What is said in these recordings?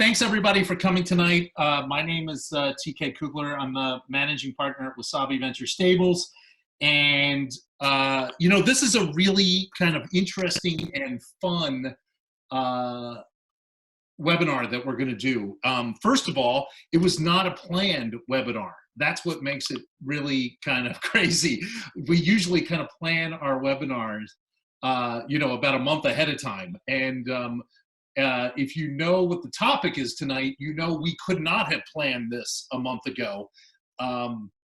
thanks everybody for coming tonight. My name is TK Kuegler. I'm the managing partner at Wasabi Ventures Stables. And, this is a really kind of interesting and fun webinar that we're going to do. First of all, it was not a planned webinar. That's what makes it really kind of crazy. We usually kind of plan our webinars, about a month ahead of time. And if you know what the topic is tonight, we could not have planned this a month ago.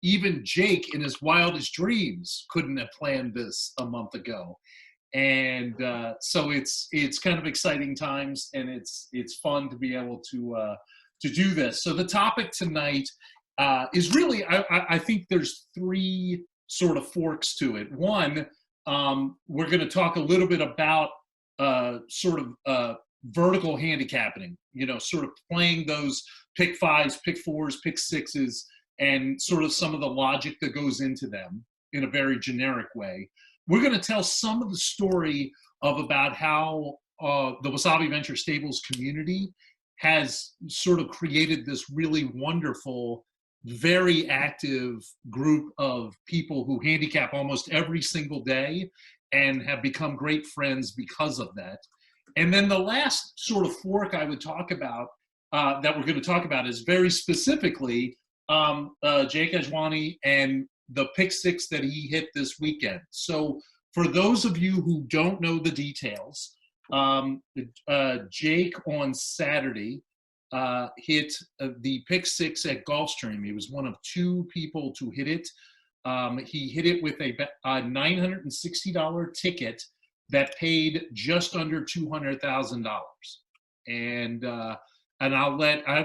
Even Jake in his wildest dreams couldn't have planned this a month ago. And so it's kind of exciting times, and it's fun to be able to do this. So the topic tonight is really, I think there's three sort of forks to it. One, we're going to talk a little bit about vertical handicapping, sort of playing those pick fives, pick fours, pick sixes, and sort of some of the logic that goes into them in a very generic way. We're going to tell some of the story about how the Wasabi Venture Stables community has sort of created this really wonderful, very active group of people who handicap almost every single day and have become great friends because of that. And then the last sort of fork I would talk about, that we're going to talk about, is very specifically Jake Ajwani and the pick six that he hit this weekend. So for those of you who don't know the details, Jake on Saturday hit the pick six at Gulfstream. He was one of two people to hit it. He hit it with a $960 ticket that paid just under $200,000. And I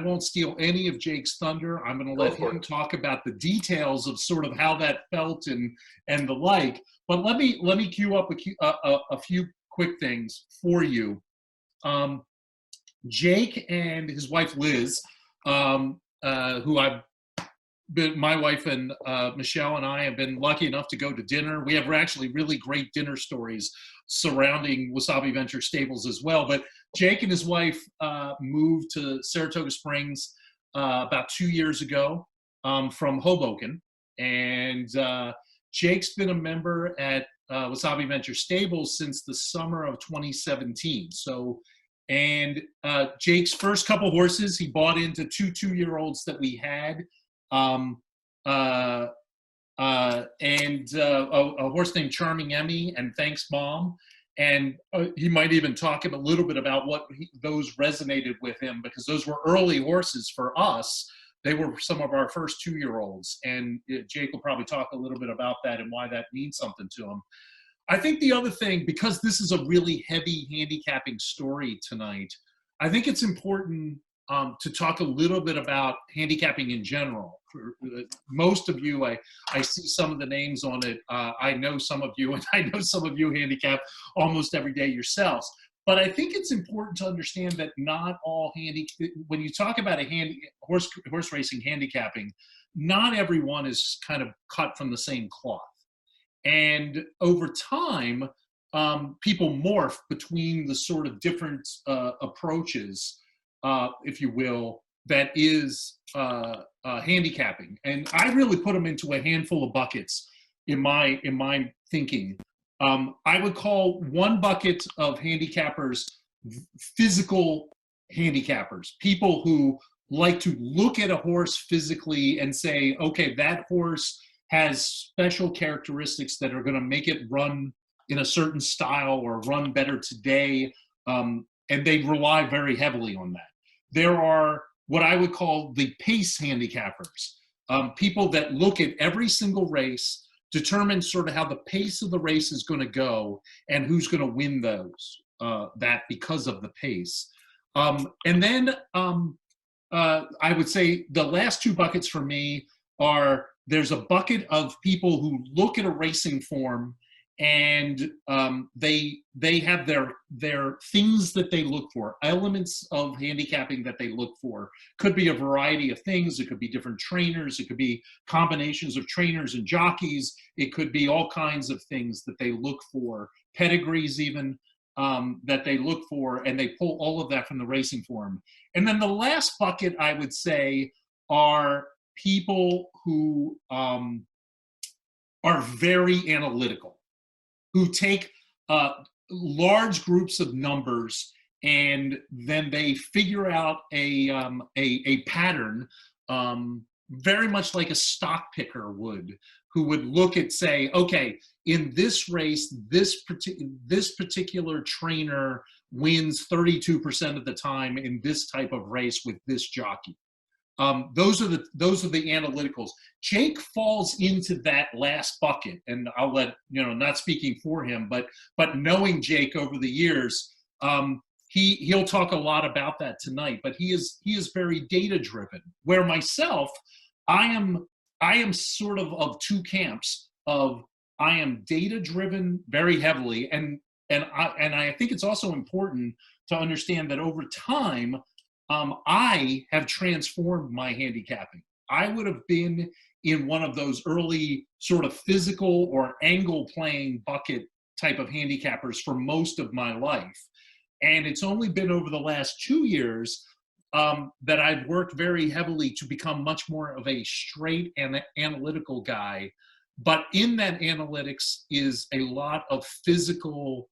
won't steal any of Jake's thunder. I'm going to let him talk about the details of sort of how that felt and the like. But let me cue up a few quick things for you. Jake and his wife Liz, who my wife and Michelle and I have been lucky enough to go to dinner. We have actually really great dinner stories surrounding Wasabi Venture Stables as well. But Jake and his wife moved to Saratoga Springs about 2 years ago from Hoboken. And Jake's been a member at Wasabi Venture Stables since the summer of 2017. And Jake's first couple horses, he bought into two 2-year-olds that we had. And a horse named Charming Emmy and Thanks Mom. And he might even talk a little bit about what those resonated with him, because those were early horses for us. They were some of our first 2-year-olds. And Jake will probably talk a little bit about that and why that means something to him. I think the other thing, because this is a really heavy handicapping story tonight, I think it's important to talk a little bit about handicapping in general. For most of you, I see some of the names on it. I know some of you, and I know some of you handicap almost every day yourselves. But I think it's important to understand that not all when you talk about horse racing handicapping, not everyone is kind of cut from the same cloth. And over time, people morph between the sort of different approaches, if you will, that is handicapping. And I really put them into a handful of buckets in my thinking. I would call one bucket of handicappers physical handicappers, people who like to look at a horse physically and say, okay, that horse has special characteristics that are going to make it run in a certain style or run better today. And they rely very heavily on that. There are what I would call the pace handicappers, people that look at every single race, determine sort of how the pace of the race is going to go and who's going to win that because of the pace. And then I would say the last two buckets for me are, there's a bucket of people who look at a racing form and they have their things that they look for, elements of handicapping that they look for. Could be a variety of things. It could be different trainers. It could be combinations of trainers and jockeys. It could be all kinds of things that they look for, pedigrees even. that they look for, and they pull all of that from the racing form. And then the last bucket, I would say, are people who are very analytical, who take large groups of numbers and then they figure out a pattern, very much like a stock picker would, who would look at, say, okay, in this race, this particular trainer wins 32% of the time in this type of race with this jockey. Those are the analyticals. Jake falls into that last bucket, and I'll let, not speaking for him, but knowing Jake over the years, he'll talk a lot about that tonight. But he is very data driven. Where myself, I am sort of two camps. Of I am data driven very heavily, and I think it's also important to understand that over time, I have transformed my handicapping. I would have been in one of those early sort of physical or angle playing bucket type of handicappers for most of my life. And it's only been over the last 2 years that I've worked very heavily to become much more of a straight and analytical guy. But in that analytics is a lot of physical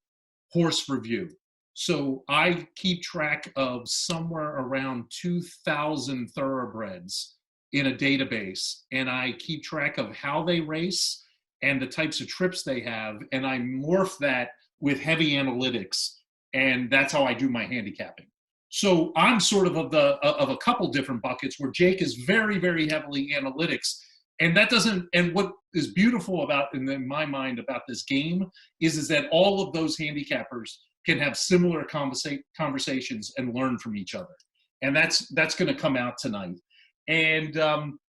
horse review. So I keep track of somewhere around 2,000 thoroughbreds in a database, and I keep track of how they race and the types of trips they have, and I morph that with heavy analytics, and that's how I do my handicapping. So I'm sort of a couple different buckets, where Jake is very, very heavily analytics, and that doesn't. And what is beautiful about, in my mind, about this game is that all of those handicappers can have similar conversations and learn from each other. And that's going to come out tonight. And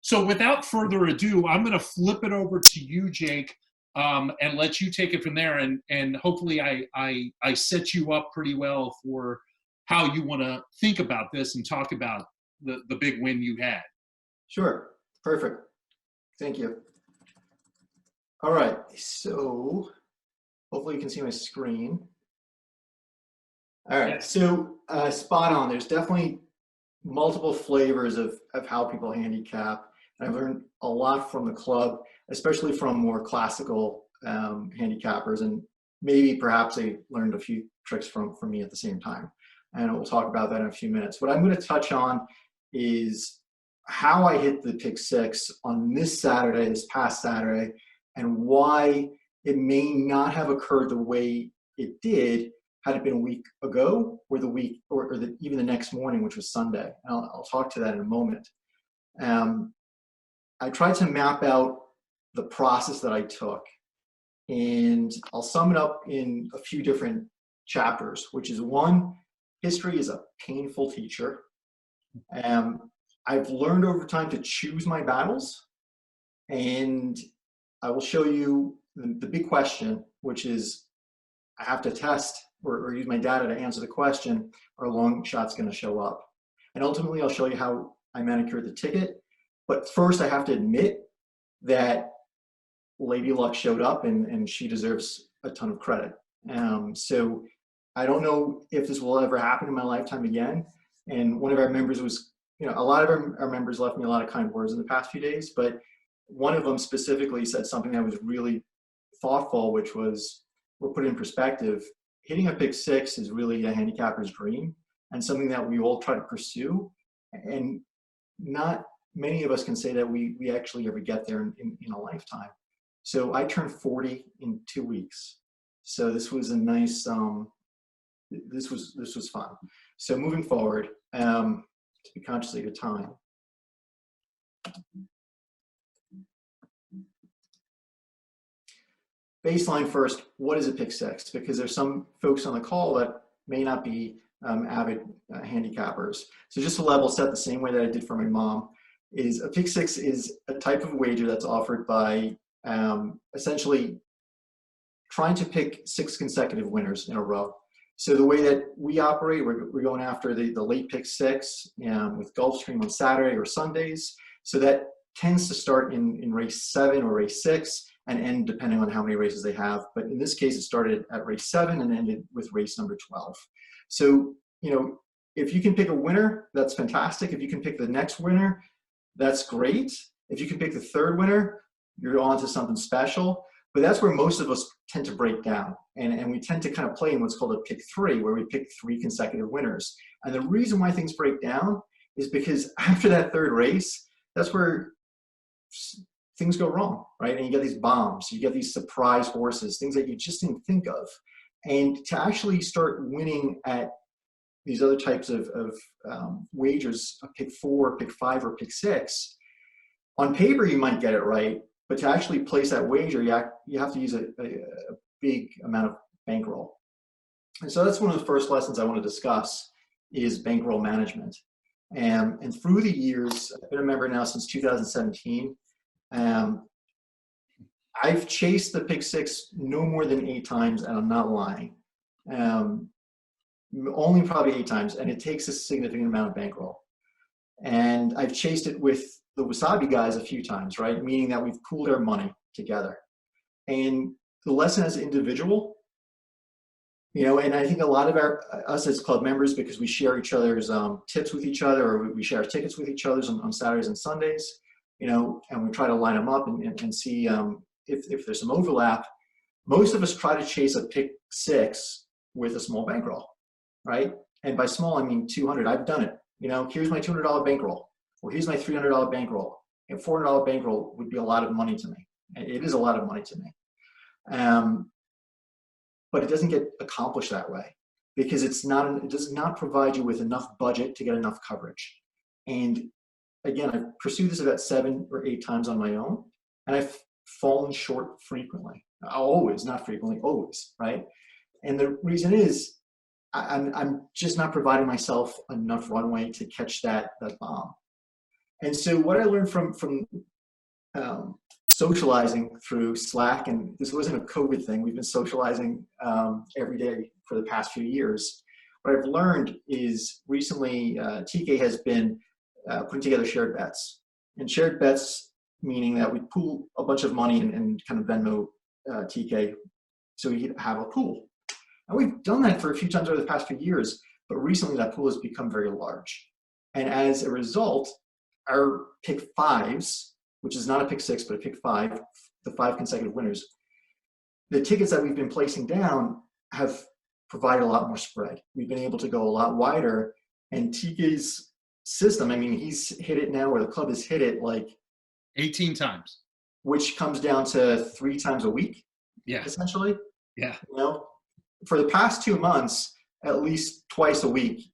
so without further ado, I'm going to flip it over to you, Jake, and let you take it from there. And hopefully I set you up pretty well for how you want to think about this and talk about the big win you had. Sure. Perfect. Thank you. All right. So hopefully you can see my screen. All right, so spot on. There's definitely multiple flavors of how people handicap. I've learned a lot from the club, especially from more classical handicappers, and maybe perhaps they learned a few tricks from me at the same time. And we'll talk about that in a few minutes. What I'm going to touch on is how I hit the pick six on this past Saturday, and why it may not have occurred the way it did had it been a week ago, or even the next morning, which was Sunday. And I'll talk to that in a moment. I tried to map out the process that I took, and I'll sum it up in a few different chapters, which is one, history is a painful teacher. I've learned over time to choose my battles, and I will show you the big question, which is I have to test or use my data to answer the question, are long shots going to show up? And ultimately, I'll show you how I manicured the ticket. But first, I have to admit that Lady Luck showed up, and she deserves a ton of credit. So I don't know if this will ever happen in my lifetime again. And one of our members was, a lot of our members left me a lot of kind words in the past few days, but one of them specifically said something that was really thoughtful, which was, we'll put it in perspective, hitting a pick six is really a handicapper's dream, and something that we all try to pursue. And not many of us can say that we actually ever get there in a lifetime. So I turned 40 in 2 weeks. So this was a nice, this was fun. So moving forward, to be conscious of your time. Baseline first, what is a pick six? Because there's some folks on the call that may not be avid handicappers. So just to level set, the same way that I did for my mom, is a pick six is a type of wager that's offered by essentially trying to pick 6 consecutive winners in a row. So the way that we operate, we're going after the late pick six with Gulfstream on Saturday or Sundays. So that tends to start in race 7 or race 6 and end depending on how many races they have. But in this case, it started at race 7 and ended with race number 12. So, you know, if you can pick a winner, that's fantastic. If you can pick the next winner, that's great. If you can pick the third winner, you're on to something special. But that's where most of us tend to break down. And we tend to kind of play in what's called a pick 3, where we pick 3 consecutive winners. And the reason why things break down is because after that third race, that's where things go wrong, right? And you get these bombs, you get these surprise horses, things that you just didn't think of. And to actually start winning at these other types of wagers, a pick 4, pick 5, or pick 6, on paper you might get it right, but to actually place that wager, you have to use a big amount of bankroll. And so that's one of the first lessons I want to discuss is bankroll management. And through the years, I've been a member now since 2017. I've chased the pick 6 no more than 8 times, and I'm not lying. Only probably 8 times, and it takes a significant amount of bankroll. And I've chased it with the Wasabi guys a few times, right? Meaning that we've pooled our money together. And the lesson as an individual, you know, and I think a lot of us as club members, because we share each other's tips with each other, or we share tickets with each other on Saturdays and Sundays, you know, and we try to line them up and see if there's some overlap. Most of us try to chase a pick 6 with a small bankroll, right? And by small, I mean 200. I've done it. You know, here's my $200 bankroll, or here's my $300 bankroll. And $400 bankroll would be a lot of money to me. It is a lot of money to me. But it doesn't get accomplished that way because it does not provide you with enough budget to get enough coverage. And again, I've pursued this about 7 or 8 times on my own, and I've fallen short frequently. Always, not frequently, always, right? And the reason is I'm just not providing myself enough runway to catch that bomb. And so what I learned from socializing through Slack, and this wasn't a COVID thing, we've been socializing every day for the past few years. What I've learned is recently TK has been putting together shared bets. And shared bets meaning that we pool a bunch of money and kind of Venmo TK so we could have a pool. And we've done that for a few times over the past few years, but recently that pool has become very large. And as a result, our pick 5s, which is not a pick 6, but a pick 5, the 5 consecutive winners, the tickets that we've been placing down have provided a lot more spread. We've been able to go a lot wider, and TK's system, I mean, he's hit it now, or the club has hit it like 18 times, which comes down to 3 times a week. Yeah. Essentially. Yeah. You know, for the past 2 months, at least twice a week,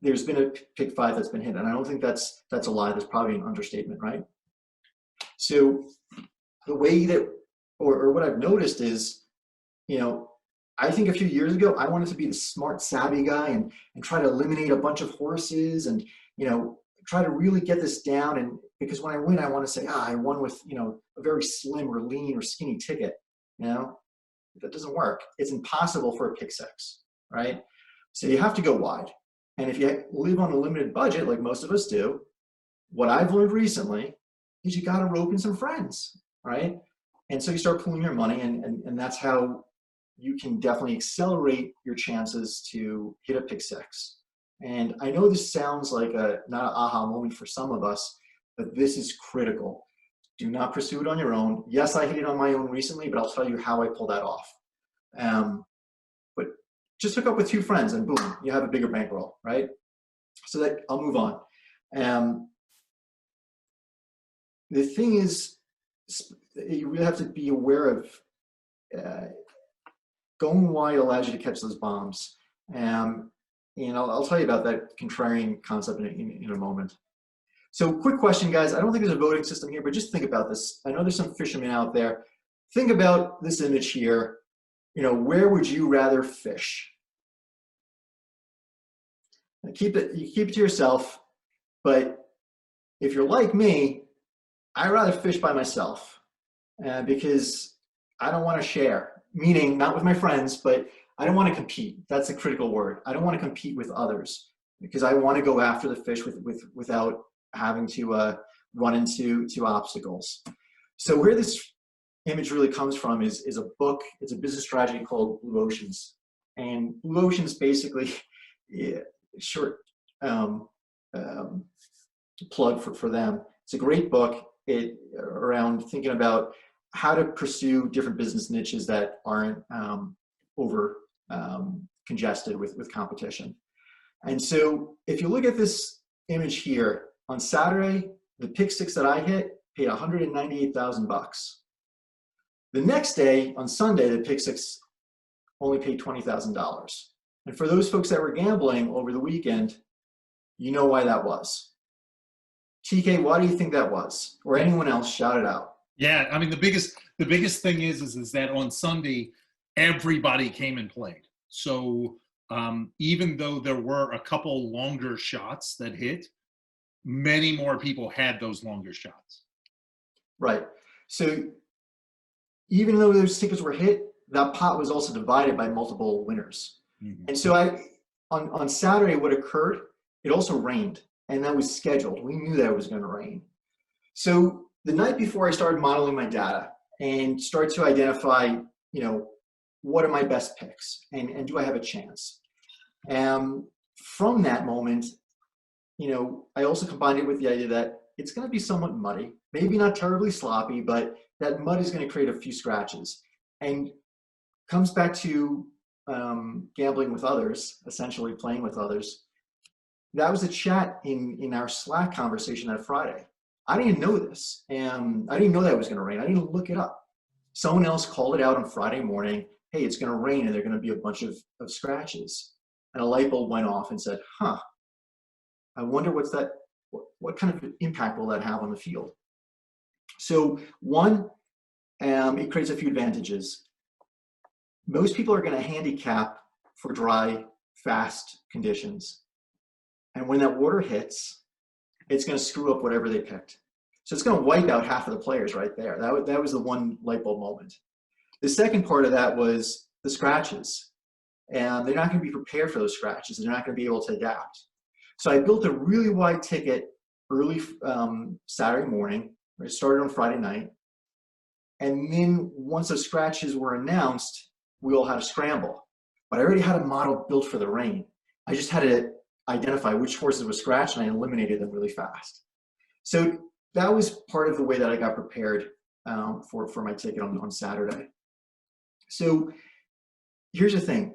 there's been a pick 5 that's been hit. And I don't think that's a lie. That's probably an understatement, right? So the way that, or what I've noticed is, you know, I think a few years ago, I wanted to be the smart, savvy guy and try to eliminate a bunch of horses and, you know, try to really get this down. And because when I win, I want to say, I won with, you know, a very slim or lean or skinny ticket, you know, that doesn't work. It's impossible for a pick 6, right? So you have to go wide. And if you live on a limited budget, like most of us do, what I've learned recently is you got to rope in some friends, right? And so you start pooling your money, and that's how you can definitely accelerate your chances to hit a pick 6. And I know this sounds like not an aha moment for some of us, but this is critical. Do not pursue it on your own. Yes, I hit it on my own recently, but I'll tell you how I pull that off. But just hook up with 2 friends and boom, you have a bigger bankroll, right? So that I'll move on. The thing is, you really have to be aware of going wide allows you to catch those bombs. And I'll tell you about that contrarian concept in a moment. So quick question, guys. I don't think there's a voting system here, but just think about this. I know there's some fishermen out there. Think about this image here. You know, where would you rather fish? Now keep it to yourself, but if you're like me, I'd rather fish by myself because I don't want to share, meaning not with my friends, but I don't want to compete. That's a critical word. I don't want to compete with others because I want to go after the fish without having to run into obstacles. So where this image really comes from is a book. It's a business strategy called Blue Oceans. And Blue Oceans basically, yeah, short plug for them. It's a great book around thinking about how to pursue different business niches that aren't over congested with competition. And so if you look at this image here, on Saturday, the pick six that I hit paid $198,000. The next day, on Sunday, the pick six only paid $20,000. And for those folks that were gambling over the weekend, you know why that was. TK, why do you think that was? Or anyone else, shout it out. Yeah, I mean, the biggest thing is that on Sunday, everybody came and played. So even though there were a couple longer shots that hit, many more people had those longer shots. Right. So even though those tickets were hit, that pot was also divided by multiple winners. Mm-hmm. And so on Saturday, what occurred, it also rained, and that was scheduled. We knew that it was going to rain. So the night before, I started modeling my data and started to identify, what are my best picks, and do I have a chance? From that moment, I also combined it with the idea that it's going to be somewhat muddy, maybe not terribly sloppy, but that mud is going to create a few scratches. And comes back to gambling with others, essentially playing with others. That was a chat in our Slack conversation that Friday. I didn't know this, and I didn't know that it was going to rain. I didn't look it up. Someone else called it out on Friday morning. Hey, it's going to rain, and there are going to be a bunch of scratches. And a light bulb went off and said, I wonder what kind of impact will that have on the field? So one, it creates a few advantages. Most people are going to handicap for dry, fast conditions. And when that water hits, it's going to screw up whatever they picked. So it's going to wipe out half of the players right there. That was the one light bulb moment. The second part of that was the scratches. And they're not going to be prepared for those scratches. They're not going to be able to adapt. So I built a really wide ticket early Saturday morning. It started on Friday night. And then once those scratches were announced, we all had to scramble. But I already had a model built for the rain. I just had to identify which horses were scratched, and I eliminated them really fast. So that was part of the way that I got prepared for my ticket on Saturday. So here's the thing.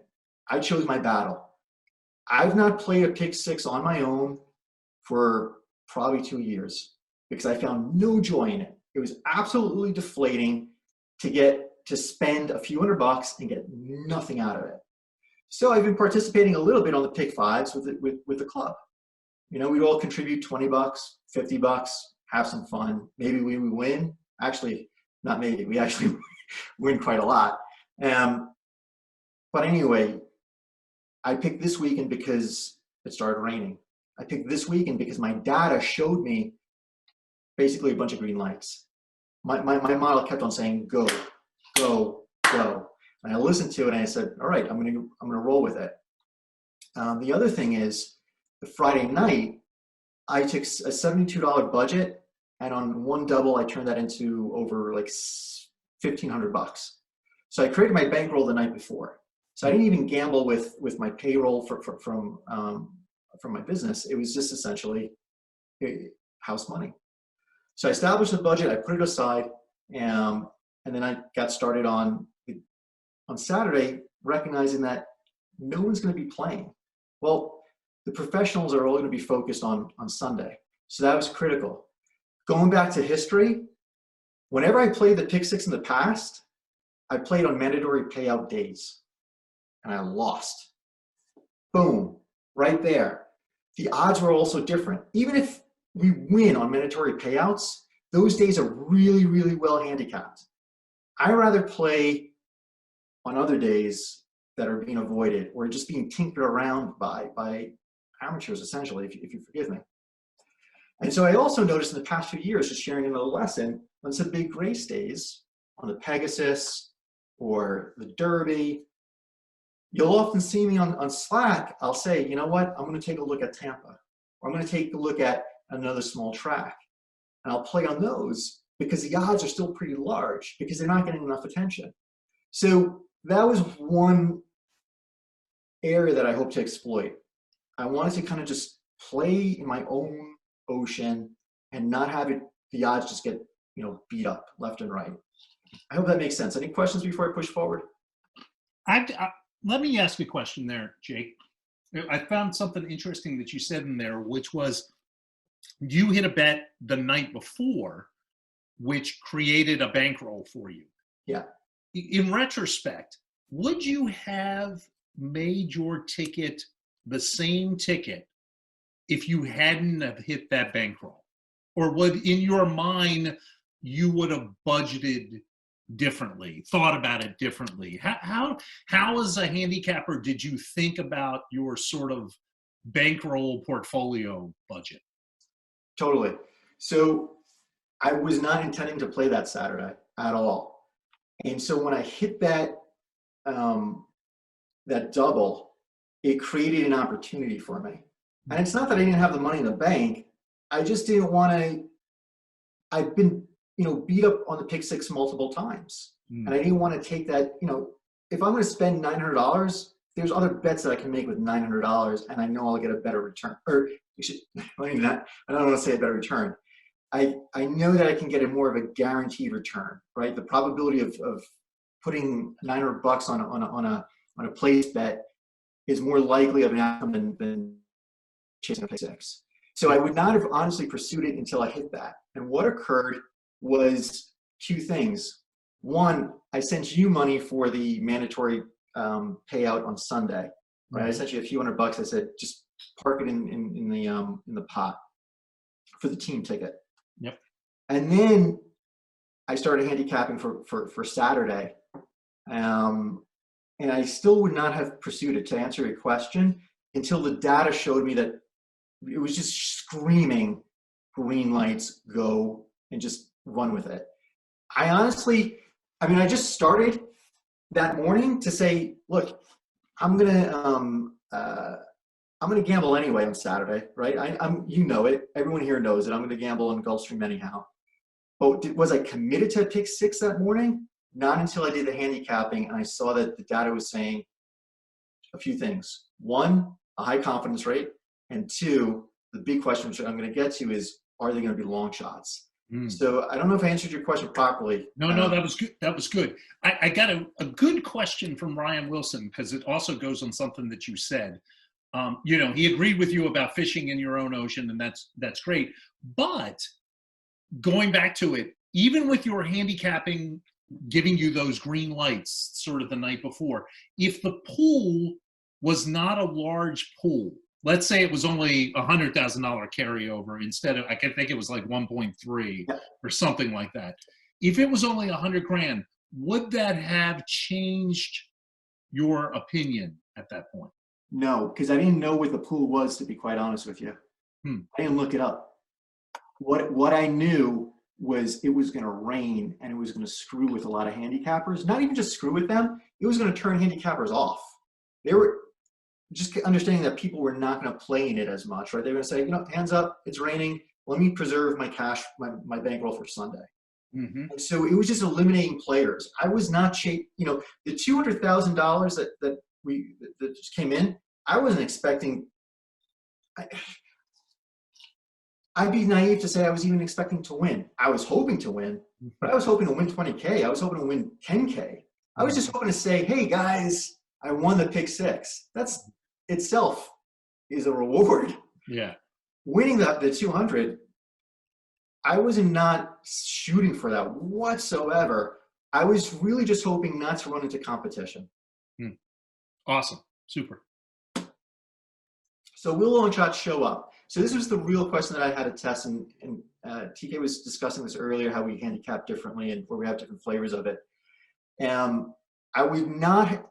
I chose my battle. I've not played a pick six on my own for probably 2 years because I found no joy in it. It was absolutely deflating to spend a few $100 and get nothing out of it. So I've been participating a little bit on the pick fives with the club. We'd all contribute $20, $50, have some fun. Maybe we would win. Actually, not maybe. We actually win quite a lot. But anyway, I picked this weekend because it started raining. I picked this weekend because my data showed me basically a bunch of green lights. My model kept on saying, go, go, go. And I listened to it and I said, all right, I'm gonna roll with it. The other thing is, the Friday night, I took a $72 budget, and on one double, I turned that into over like $1,500. So I created my bankroll the night before. So I didn't even gamble with my payroll from my business. It was just essentially house money. So I established a budget, I put it aside, and then I got started on Saturday, recognizing that no one's going to be playing. Well, the professionals are all going to be focused on Sunday. So that was critical. Going back to history, whenever I played the pick six in the past, I played on mandatory payout days, and I lost. Boom, right there. The odds were also different. Even if we win on mandatory payouts, those days are really, really well handicapped. I rather play on other days that are being avoided or just being tinkered around by amateurs, essentially, if you forgive me. And so I also noticed in the past few years, just sharing another lesson, on some big race days, on the Pegasus or the Derby, you'll often see me on Slack, I'll say, you know what, I'm going to take a look at Tampa, or I'm going to take a look at another small track. And I'll play on those because the odds are still pretty large because they're not getting enough attention. So that was one area that I hope to exploit. I wanted to kind of just play in my own ocean and not have the odds just get, beat up left and right. I hope that makes sense. Any questions before I push forward? Let me ask you a question there, Jake. I found something interesting that you said in there, which was you hit a bet the night before, which created a bankroll for you. Yeah. In retrospect, would you have made your ticket the same ticket if you hadn't have hit that bankroll? Or would, in your mind, you would have budgeted differently, thought about it differently? How as a handicapper did you think about your sort of bankroll portfolio budget? Totally. So I was not intending to play that Saturday at all. And so when I hit that that double, it created an opportunity for me. And it's not that I didn't have the money in the bank. I just didn't want to. I've been, beat up on the pick six multiple times, and I didn't want to take that. If I'm going to spend $900, there's other bets that I can make with $900, and I know I'll get a better return. Or I don't want to say a better return. I know that I can get a more of a guaranteed return, right? The probability of putting $900 on a place bet is more likely of an outcome than chasing a pick six. So I would not have honestly pursued it until I hit that. And what occurred was two things. One, I sent you money for the mandatory payout on Sunday. Right? I sent you a few $100. I said just park it in the pot for the team ticket. Yep. And then I started handicapping for Saturday. And I still would not have pursued it, to answer your question, until the data showed me that it was just screaming green lights, go, and just run with it. I just started that morning to say, look, I'm gonna gamble anyway on Saturday, right? Everyone here knows it. I'm gonna gamble on Gulfstream anyhow. But was I committed to pick six that morning? Not until I did the handicapping and I saw that the data was saying a few things. One, a high confidence rate, and two, the big question which I'm going to get to is, are they going to be long shots? So I don't know if I answered your question properly. No, that was good. That was good. I got a good question from Ryan Wilson, because it also goes on something that you said. He agreed with you about fishing in your own ocean, and that's great. But going back to it, even with your handicapping giving you those green lights sort of the night before, if the pool was not a large pool, let's say it was only $100,000 carryover instead of, I can think it was like 1.3 or something like that. If it was only 100 grand, would that have changed your opinion at that point? No, because I didn't know what the pool was, to be quite honest with you. I didn't look it up. What I knew was it was going to rain and it was going to screw with a lot of handicappers. Not even just screw with them, it was going to turn handicappers off. They were just understanding that people were not going to play in it as much, right? They were going to say, hands up, it's raining. Let me preserve my cash, my bankroll for Sunday. And so it was just eliminating players. I was not the $200,000 that just came in. I wasn't expecting. I'd be naive to say I was even expecting to win. I was hoping to win, but I was hoping to win 20K. I was hoping to win 10K. I was just hoping to say, hey guys, I won the pick six. That's itself is a reward. Yeah. Winning the 200, I was not shooting for that whatsoever. I was really just hoping not to run into competition. Awesome. Super. So will long shots show up? So this was the real question that I had to test, and TK was discussing this earlier, how we handicap differently and where we have different flavors of it. I would not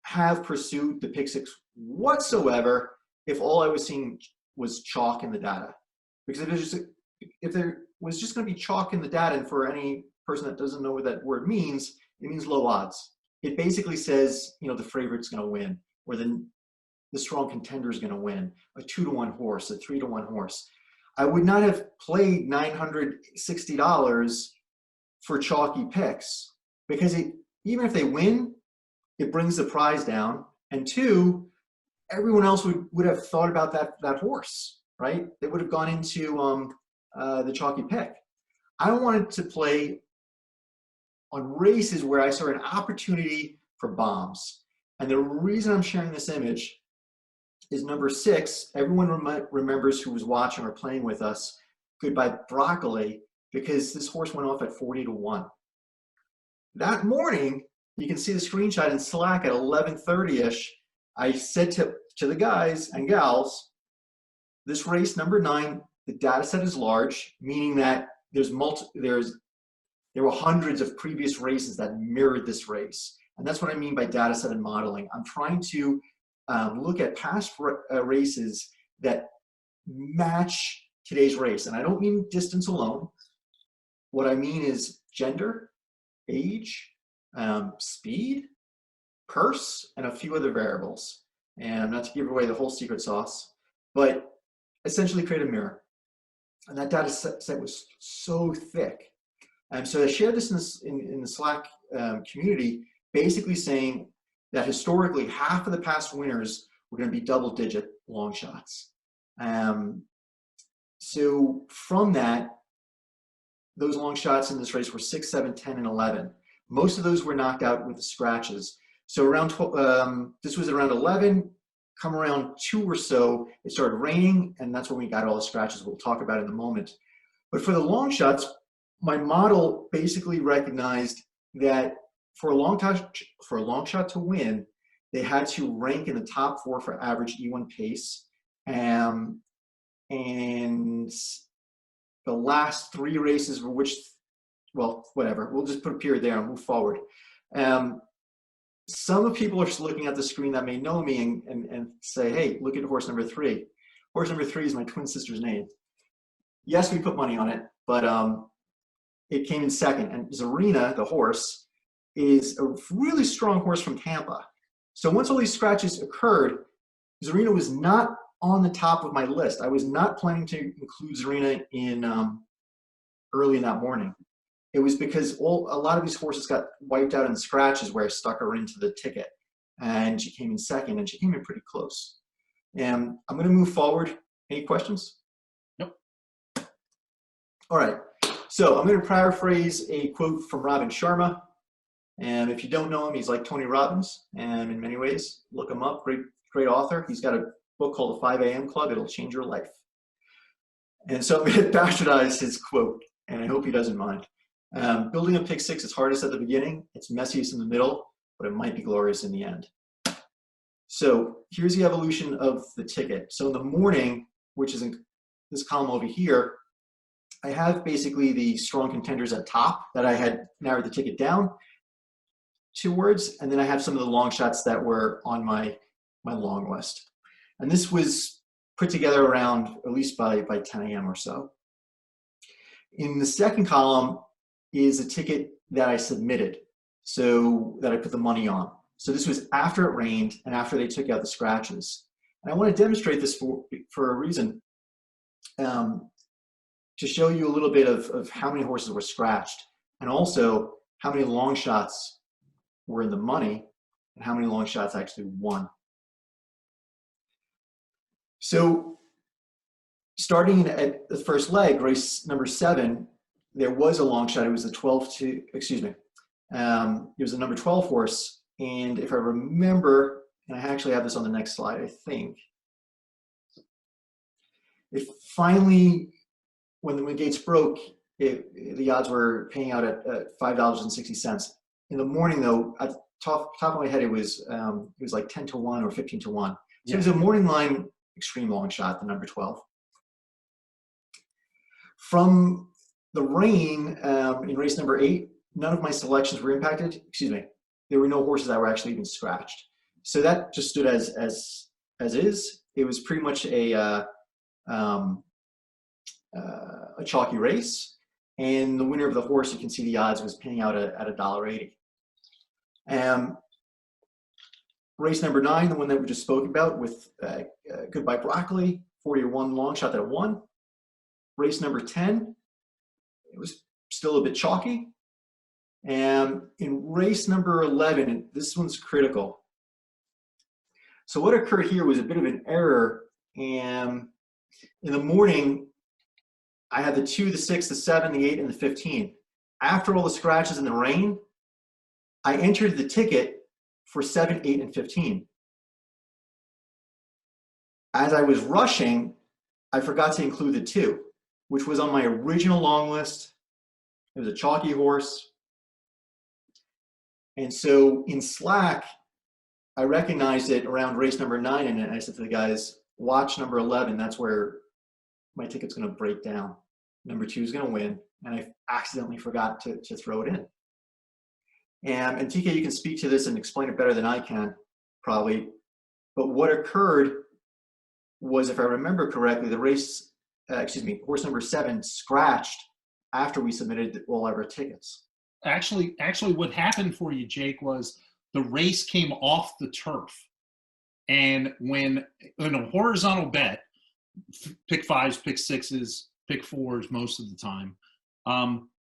have pursued the pick six whatsoever if all I was seeing was chalk in the data. Because if there was just going to be chalk in the data, and for any person that doesn't know what that word means, it means low odds. It basically says, the favorite's going to win, or the strong contender is going to win, a 2-to-1 horse, a 3-to-1 horse. I would not have played $960 for chalky picks, because even if they win, it brings the prize down. And two, everyone else would have thought about that horse, right? They would have gone into the chalky pick. I wanted to play on races where I saw an opportunity for bombs. And the reason I'm sharing this image is number 6. Everyone remembers who was watching or playing with us, Goodbye Broccoli, because this horse went off at 40-1. That morning, you can see the screenshot in Slack at 11:30ish. I said to the guys and gals, this race number 9, the data set is large, meaning that there were hundreds of previous races that mirrored this race. And that's what I mean by data set and modeling. I'm trying to look at past races that match today's race. And I don't mean distance alone. What I mean is gender, age, speed, purse, and a few other variables. And not to give away the whole secret sauce, but essentially create a mirror. And that data set was so thick. And so I shared this in the Slack community, basically saying that historically half of the past winners were going to be double-digit long shots. So from that, those long shots in this race were 6, 7, 10, and 11. Most of those were knocked out with the scratches. So around this was around 11. Come around 2 or so, it started raining, and that's when we got all the scratches we'll talk about in a moment. But for the long shots, my model basically recognized that for a long shot to win, they had to rank in the top 4 for average E1 pace. And the last 3 races for which, well, whatever, we'll just put a period there and move forward. Some of the people are just looking at the screen that may know me and say, hey, look at horse number 3. Horse number 3 is my twin sister's name. Yes, we put money on it, but it came in second. And Zarina, the horse, is a really strong horse from Tampa. So once all these scratches occurred, Zarina was not on the top of my list. I was not planning to include Zarina in early in that morning. It was because a lot of these horses got wiped out in scratches where I stuck her into the ticket. And she came in second, and she came in pretty close. And I'm going to move forward. Any questions? Nope. All right. So I'm going to paraphrase a quote from Robin Sharma. And if you don't know him, he's like Tony Robbins. And in many ways, look him up. Great author. He's got a book called The 5 a.m. Club. It'll change your life. And so I'm going to bastardize his quote, and I hope he doesn't mind. Building a pick 6 is hardest at the beginning. It's messiest in the middle, but it might be glorious in the end. So here's the evolution of the ticket. So in the morning, which is in this column over here, I have basically the strong contenders at top that I had narrowed the ticket down towards, and then I have some of the long shots that were on my long list. And this was put together around at least by 10 a.m. or so. In the second column is a ticket that I submitted, so that I put the money on. So this was after it rained and after they took out the scratches. And I want to demonstrate this for a reason, to show you a little bit of how many horses were scratched, and also how many long shots were in the money and how many long shots actually won. So starting at the first leg, race number 7, there was a long shot. It was the 12 to, excuse me. It was the number 12 horse. And if I remember, and I actually have this on the next slide, I think. It finally, when the gates broke, the odds were paying out at $5.60. In the morning, though, at the top of my head, it was like 10-1 or 15-1. So yeah. It was a morning line extreme long shot, the number 12. From the rain in race number 8, none of my selections were impacted. Excuse me, there were no horses that were actually even scratched. So that just stood as is. It was pretty much a chalky race, and the winner of the horse, you can see the odds, was paying out at $1.80. Race number 9, the one that we just spoke about with Goodbye Broccoli, 40-1 long shot that won. race number 10, it was still a bit chalky. And in race number 11, and this one's critical. So what occurred here was a bit of an error. And in the morning, I had the 2, the 6, the 7, the 8, and the 15. After all the scratches in the rain, I entered the ticket for 7, 8, and 15. As I was rushing, I forgot to include the 2, which was on my original long list. It was a chalky horse. And so in Slack, I recognized it around race number 9, and I said to the guys, watch number 11. That's where my ticket's going to break down. Number 2 is going to win, and I accidentally forgot to throw it in. And TK, you can speak to this and explain it better than I can, probably. But what occurred was, if I remember correctly, the race, horse number 7 scratched after we submitted all of our tickets. Actually, what happened for you, Jake, was the race came off the turf. And when in a horizontal bet, pick 5s, pick 6s, pick 4s most of the time,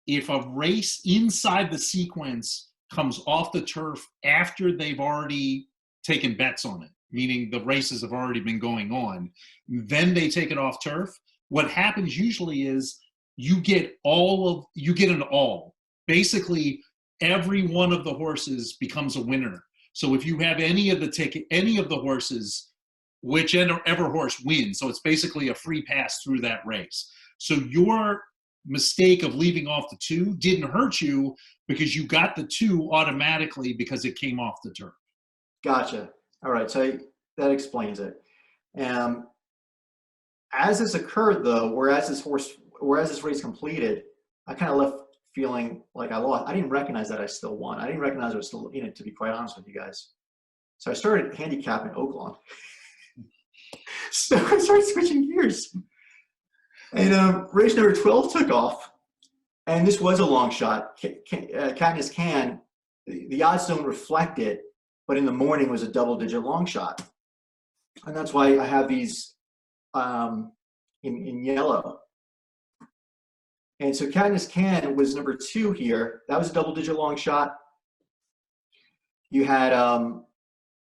if a race inside the sequence comes off the turf after they've already taken bets on it, meaning the races have already been going on, then they take it off turf. What happens usually is you get an all. Basically, every one of the horses becomes a winner. So if you have any of the horses, whichever horse wins, so it's basically a free pass through that race. So your mistake of leaving off the 2 didn't hurt you because you got the 2 automatically because it came off the turf. Gotcha. All right, so that explains it. As this occurred, though, whereas this race completed, I kind of left feeling like I lost. I didn't recognize that I still won. I didn't recognize I was still in it, to be quite honest with you guys. So I started handicapping Oaklawn. So I started switching gears. And race number 12 took off. And this was a long shot. Katniss Can, the odds don't reflect it, but in the morning was a double-digit long shot. And that's why I have these in yellow. And so Katniss Can was number 2 here. That was a double-digit long shot. You had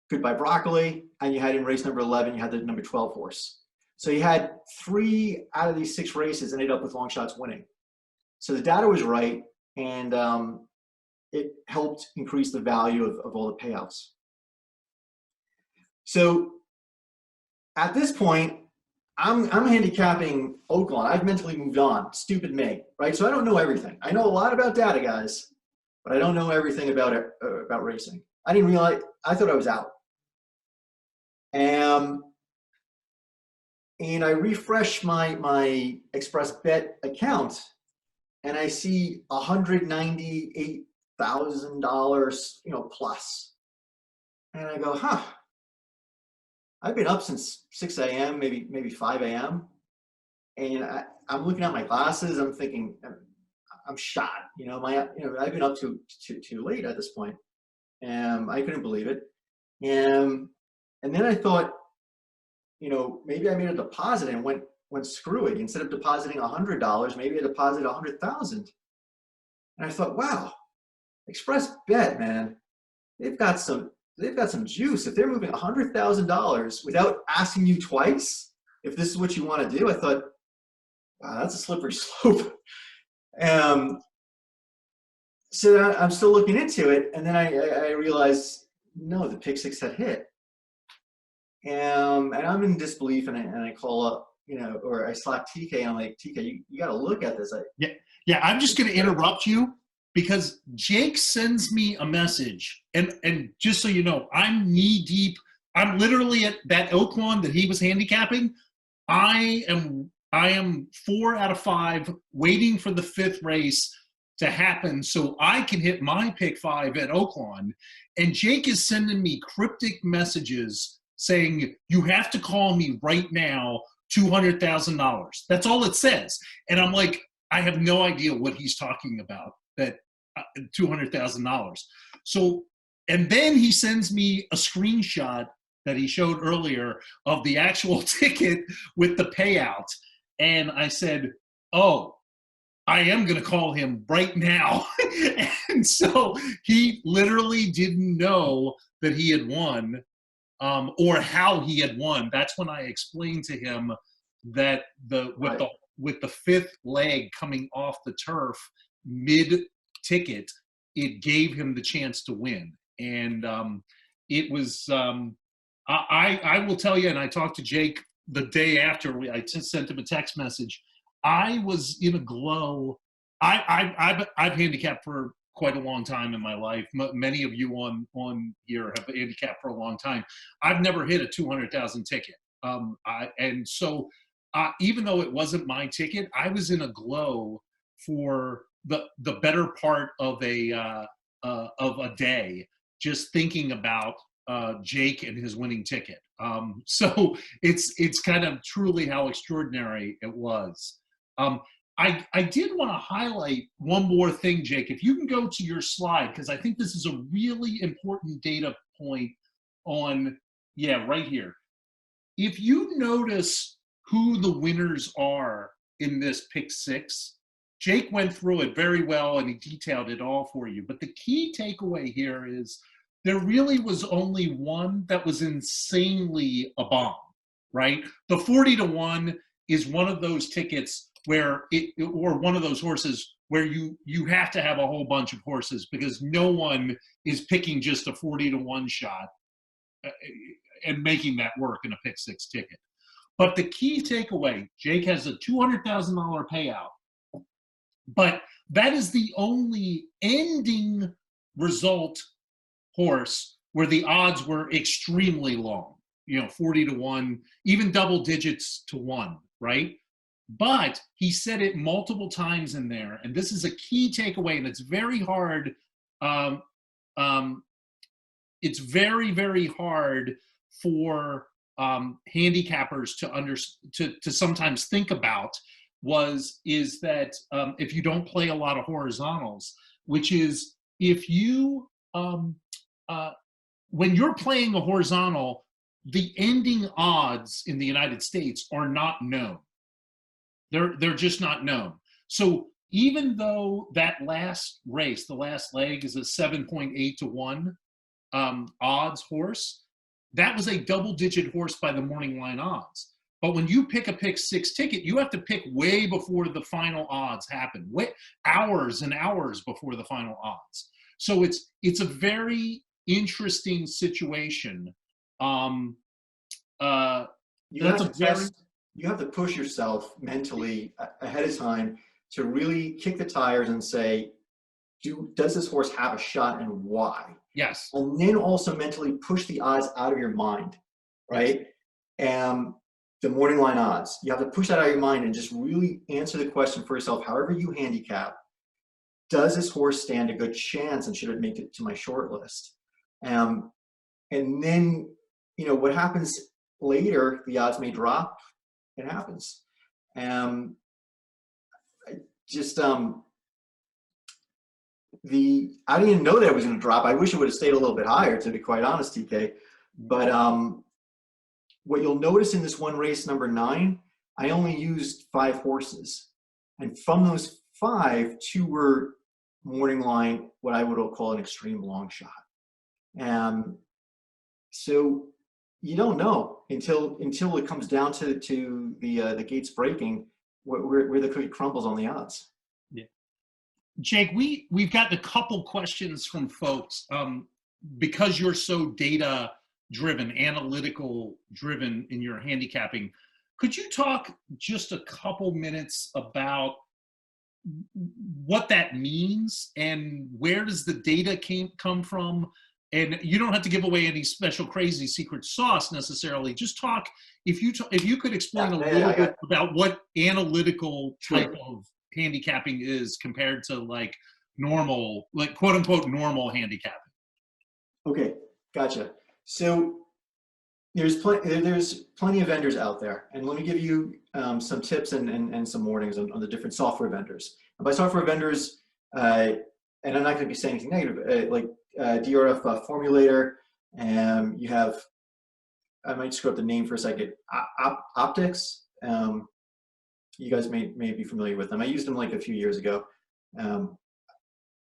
Goodbye Broccoli, and you had in race number 11, you had the number 12 horse. So you had 3 out of these 6 races ended up with long shots winning. So the data was right, and it helped increase the value of all the payouts. So at this point, I'm handicapping Oaklawn. I've mentally moved on. Stupid me, right? So I don't know everything. I know a lot about data, guys, but I don't know everything about racing. I didn't realize. I thought I was out. And I refresh my Express Bet account, and I see $198,000, plus. And I go, huh. I've been up since 6 a.m., maybe 5 a.m. And I'm looking at my glasses. I'm thinking, I'm shot. I've been up too late at this point. And I couldn't believe it. And then I thought, maybe I made a deposit and went screw it. Instead of depositing $100, maybe I deposited $100,000. And I thought, wow, Express Bet, man, they've got some juice. If they're moving $100,000 without asking you twice, if this is what you want to do, I thought, wow, that's a slippery slope. So I'm still looking into it, and then I realized, no, the pick 6 had hit. And I'm in disbelief, and I call up, or I Slack TK, and I'm like, TK, you got to look at this. Yeah. I'm just going to interrupt you because Jake sends me a message, and just so you know, I'm knee deep. I'm literally at that Oaklawn that he was handicapping. I am 4 out of 5 waiting for the 5th race to happen so I can hit my pick 5 at Oaklawn. And Jake is sending me cryptic messages saying, you have to call me right now, $200,000. That's all it says. And I'm like, I have no idea what he's talking about, that $200,000. So, and then he sends me a screenshot that he showed earlier of the actual ticket with the payout. And I said, oh, I am going to call him right now. And so he literally didn't know that he had won, or how he had won. That's when I explained to him that Right. with the fifth leg coming off the turf mid ticket, it gave him the chance to win. And it was I will tell you, and I talked to Jake the day after. I just sent him a text message. I was in a glow. I've handicapped for quite a long time in my life. Many of you on here have handicapped for a long time. I've never hit a 200,000 ticket. And so even though it wasn't my ticket, I was in a glow for the better part of a day, just thinking about Jake and his winning ticket. So it's kind of truly how extraordinary it was. Um, I did want to highlight one more thing, Jake. If you can go to your slide, because I think this is a really important data point on, yeah, right here. If you notice who the winners are in this pick six, Jake went through it very well and he detailed it all for you. But the key takeaway here is there really was only one that was insanely a bomb, right? The 40-1 is one of those tickets where or one of those horses where you have to have a whole bunch of horses, because no one is picking just a 40-1 shot and making that work in a pick six ticket. But the key takeaway, Jake has a $200,000 payout, but that is the only ending result horse where the odds were extremely long, 40-1, even double digits to 1, right? But he said it multiple times in there, and this is a key takeaway, and it's very hard. Um, um, it's very, very hard for handicappers to sometimes think about, is that if you don't play a lot of horizontals, which is if you when you're playing a horizontal, the ending odds in the United States are not known. They're just not known. So even though that last race, the last leg, is a 7.8-1 odds horse, that was a double-digit horse by the morning line odds. But when you pick a pick six ticket, you have to pick way before the final odds happen, hours and hours before the final odds. So it's a very interesting situation. You That's have a to very test, you have to push yourself mentally ahead of time to really kick the tires and say, does this horse have a shot and why? yes, And then also mentally push the odds out of your mind, yes. right? And the morning line odds, you have to push that out of your mind and just really answer the question for yourself, however you handicap. Does this horse stand a good chance and should it make it to my short list? And then, what happens later, the odds may drop. It happens. Just I didn't even know that it was going to drop. I wish it would have stayed a little bit higher, to be quite honest, TK. But what you'll notice in this one race, number 9, I only used 5 horses, and from those 5, 2 were morning line, what I would call an extreme long shot. So you don't know until it comes down to the gates breaking where the cookie crumbles on the odds. Yeah. Jake, we've gotten a couple questions from folks, because you're so data driven, analytical driven in your handicapping. Could you talk just a couple minutes about what that means and where does the data come from? And you don't have to give away any special crazy secret sauce necessarily. Just talk, if you could explain a little bit about what analytical type of handicapping is compared to like normal, like quote unquote normal handicapping. Okay, gotcha. So there's plenty of vendors out there, and let me give you some tips and some warnings on the different software vendors. And by software vendors, and I'm not going to be saying anything negative, like DRF Formulator, you have, I might screw up the name for a second, Optics, You guys may be familiar with them. I used them like a few years ago.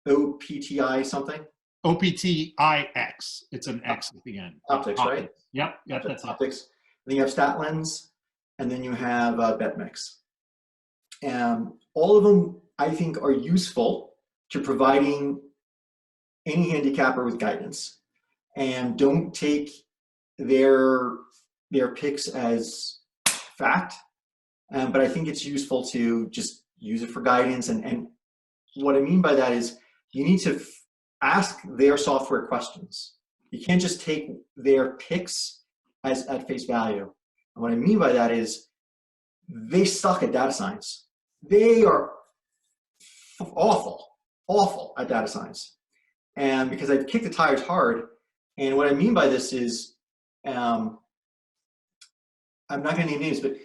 OPTI something. OPTIX. It's an X at the end. Optics, right? Yep, that's optics. Then you have StatLens, and then you have BetMix. All of them, I think, are useful to providing any handicapper with guidance, and don't take their picks as fact. But I think it's useful to just use it for guidance. And what I mean by that is you need to ask their software questions. You can't just take their picks as at face value. And what I mean by that is they suck at data science. They are awful at data science. And because I've kicked the tires hard, and what I mean by this is, I'm not going to name names, but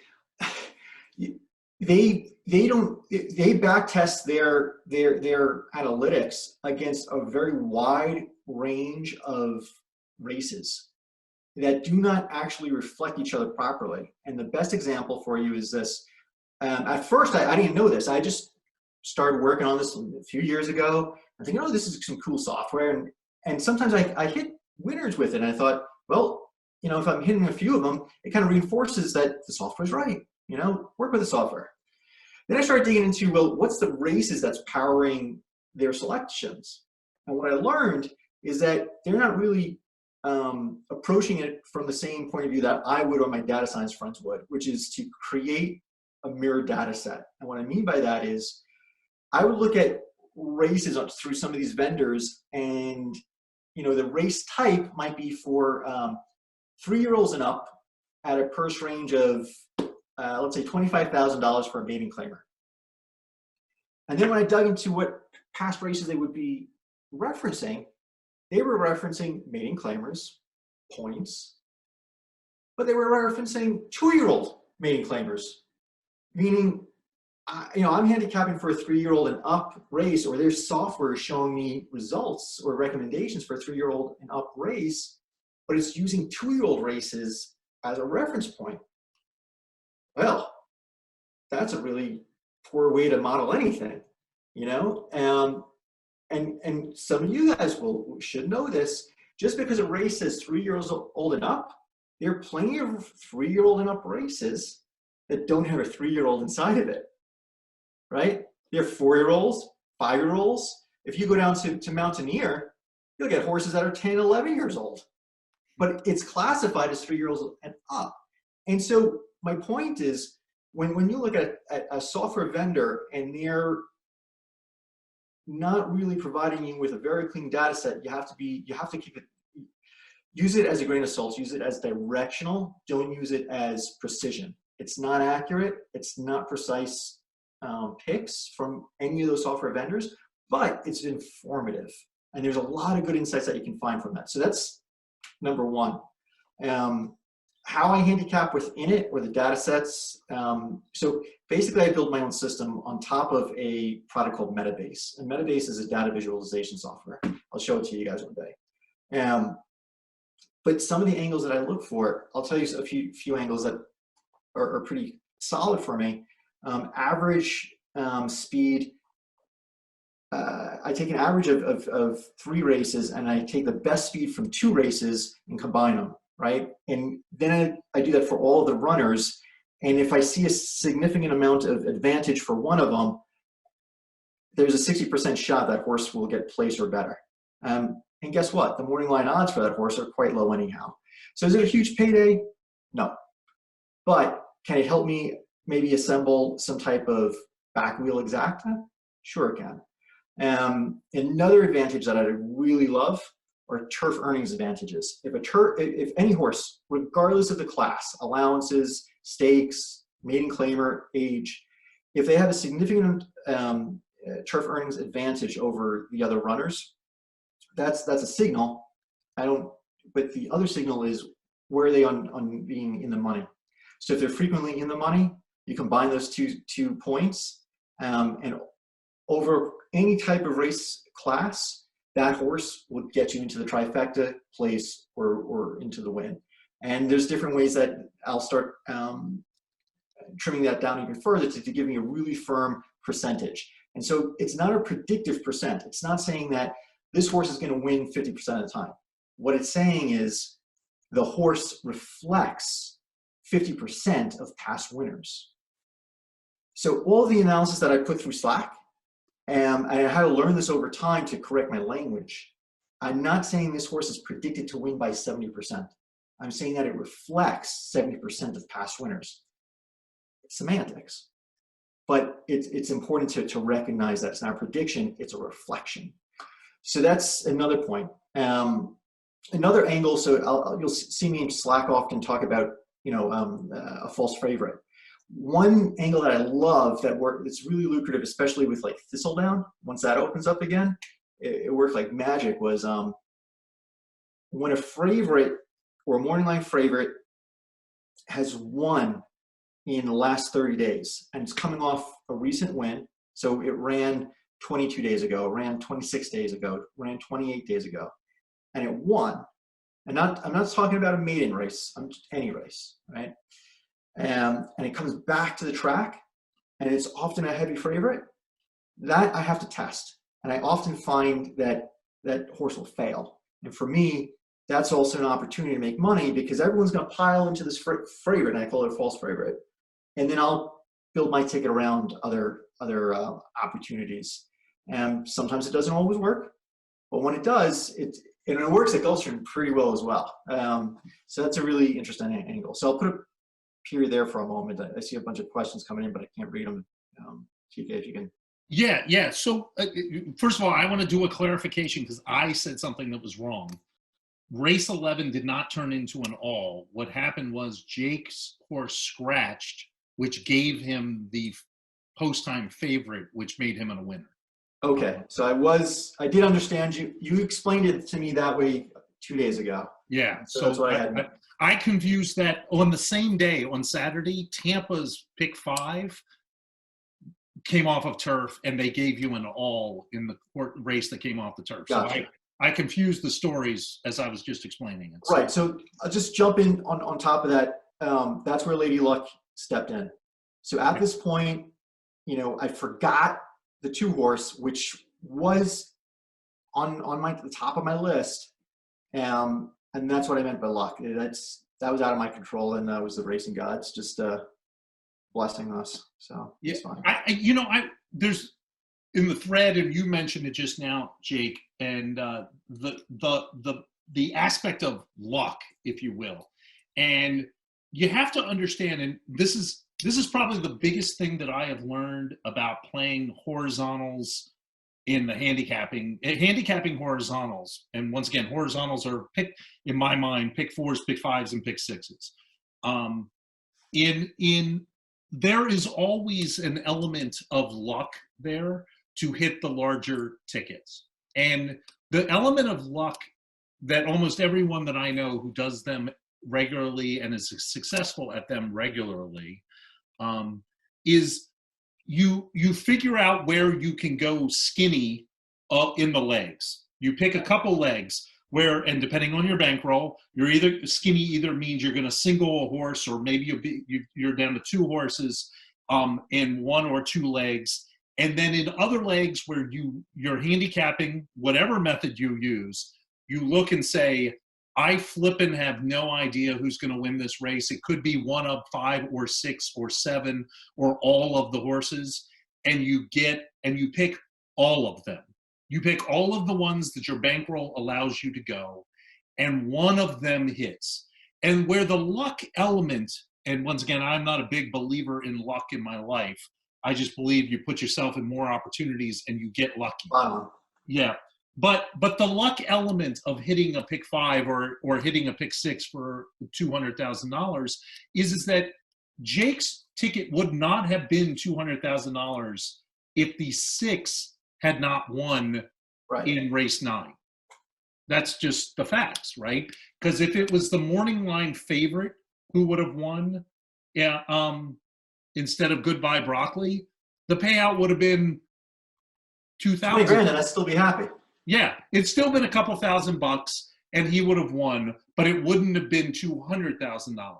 they back test their analytics against a very wide range of races that do not actually reflect each other properly. And the best example for you is this. At first, I didn't know this. I just started working on this a few years ago. I think, oh, this is some cool software. And sometimes I hit winners with it. And I thought, well, you know, if I'm hitting a few of them, it kind of reinforces that the software's right. You know, work with the software. Then I started digging into, well, what's the races that's powering their selections? And what I learned is that they're not really approaching it from the same point of view that I would or my data science friends would, which is to create a mirror data set. And what I mean by that is I would look at races through some of these vendors, and you know, the race type might be for 3-year-olds and up at a purse range of let's say $25,000 for a maiden claimer. And then when I dug into what past races they would be referencing, they were referencing maiden claimers, points, but they were referencing 2-year-old maiden claimers, meaning, you know, I'm handicapping for a 3-year-old and up race, or their software is showing me results or recommendations for a 3-year-old and up race, but it's using 2-year-old races as a reference point. Well, that's a really poor way to model anything, you know? And some of you guys should know this. Just because a race says 3-year-olds old and up, there are plenty of 3-year-old and up races that don't have a 3-year-old inside of it, right? They're 4-year-olds, 5-year-olds. If you go down to Mountaineer, you'll get horses that are 10, 11 years old, but it's classified as 3-year-olds and up. And so my point is, when you look at a software vendor and they're not really providing you with a very clean data set, you have to keep it, use it as a grain of salt, use it as directional, don't use it as precision. It's not accurate, it's not precise picks from any of those software vendors, but it's informative. And there's a lot of good insights that you can find from that. So that's number one. How I handicap within it, or the data sets. So basically I build my own system on top of a product called Metabase. And Metabase is a data visualization software. I'll show it to you guys one day. But some of the angles that I look for, I'll tell you a few angles that are pretty solid for me. Average speed. I take an average of 3 races, and I take the best speed from 2 races and combine them. Right? And then I do that for all of the runners. And if I see a significant amount of advantage for one of them, there's a 60% shot that horse will get placed or better. And guess what? The morning line odds for that horse are quite low anyhow. So is it a huge payday? No. But can it help me maybe assemble some type of back wheel exacta? Sure it can. Another advantage that I really love are turf earnings advantages. If any horse, regardless of the class, allowances, stakes, maiden claimer, age, if they have a significant turf earnings advantage over the other runners, that's a signal. But the other signal is, where are they on being in the money? So if they're frequently in the money, you combine those two points, and over any type of race class, that horse would get you into the trifecta, place, or into the win. And there's different ways that I'll start trimming that down even further to give me a really firm percentage. And so it's not a predictive percent. It's not saying that this horse is going to win 50% of the time. What it's saying is the horse reflects 50% of past winners. So all the analysis that I put through Slack, and I had to learn this over time to correct my language. I'm not saying this horse is predicted to win by 70%. I'm saying that it reflects 70% of past winners. It's semantics. But it's important to recognize that it's not a prediction, it's a reflection. So that's another point. Another angle, so you'll see me in Slack often talk about, a false favorite. One angle that I love it's really lucrative, especially with like Thistledown, once that opens up again, it worked like magic, was when a favorite or a morning line favorite has won in the last 30 days, and it's coming off a recent win. So it ran 22 days ago, ran 26 days ago, ran 28 days ago, and it won. And I'm not talking about a maiden race, any race, right? And it comes back to the track, and it's often a heavy favorite. That I have to test, and I often find that that horse will fail. And for me, that's also an opportunity to make money, because everyone's going to pile into this favorite, and I call it a false favorite. And then I'll build my ticket around other opportunities. And sometimes it doesn't always work, but when it does, it works at Gulfstream pretty well as well. So that's a really interesting angle. So I'll put a period there for a moment. I see a bunch of questions coming in, but I can't read them. TK, if you can. Yeah. So first of all, I want to do a clarification, because I said something that was wrong. Race 11 did not turn into an all. What happened was Jake's horse scratched, which gave him the post-time favorite, which made him a winner. Okay, so I did understand you. You explained it to me that way 2 days ago. Yeah, so that's what I had. I confused that. On the same day, on Saturday, Tampa's pick 5 came off of turf, and they gave you an all in the race that came off the turf. Gotcha. So I confused the stories as I was just explaining it. Right, so I'll just jump in on top of that. That's where Lady Luck stepped in. So at this point, I forgot the 2-horse, which was on the top of my list. And that's what I meant by luck. That was out of my control, and that was the racing gods just blessing us. So yeah, it's fine. There's in the thread, and you mentioned it just now, Jake, and the aspect of luck, if you will, and you have to understand, and this is probably the biggest thing that I have learned about playing horizontals in the handicapping horizontals. And once again, horizontals are in my mind, pick 4s, pick 5s, and pick 6s. There is always an element of luck there to hit the larger tickets. And the element of luck that almost everyone that I know who does them regularly and is successful at them regularly is you figure out where you can go skinny in the legs. You pick a couple legs and depending on your bankroll, either means you're going to single a horse, or maybe you're down to 2 horses in 1 or 2 legs. And then in other legs where you're handicapping, whatever method you use, you look and say, I flippin' have no idea who's going to win this race. It could be 1 of 5 or 6 or 7 or all of the horses. And you pick all of them. You pick all of the ones that your bankroll allows you to go, and one of them hits. And where the luck element, and once again, I'm not a big believer in luck in my life. I just believe you put yourself in more opportunities and you get lucky. Wow. Yeah. But the luck element of hitting a pick 5 or hitting a pick 6 for $200,000 is that Jake's ticket would not have been $200,000 if the 6 had not won in race 9. That's just the facts, right? Because if it was the morning line favorite who would have won, instead of Goodbye Broccoli, the payout would have been $2,000. $20,000, and I'd still be happy. Yeah, it's still been a couple $1,000, and he would have won, but it wouldn't have been $200,000.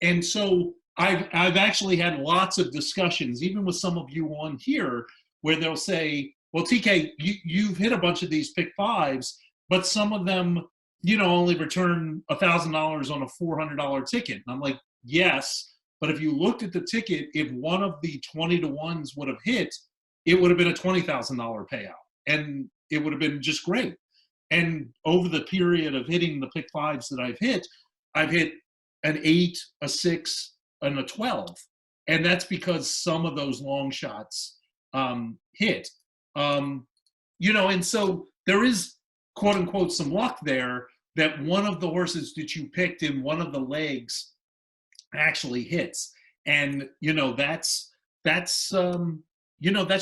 And so I've actually had lots of discussions, even with some of you on here, where they'll say, well, TK, you've hit a bunch of these pick fives, but some of them, only return $1,000 on a $400 ticket. And I'm like, yes, but if you looked at the ticket, if one of the 20 to ones would have hit, it would have been a $20,000 payout. And it would have been just great. And over the period of hitting the pick fives that I've hit an 8, a 6, and a 12. And that's because some of those long shots hit. And so there is, quote unquote, some luck there that one of the horses that you picked in one of the legs actually hits. And, that's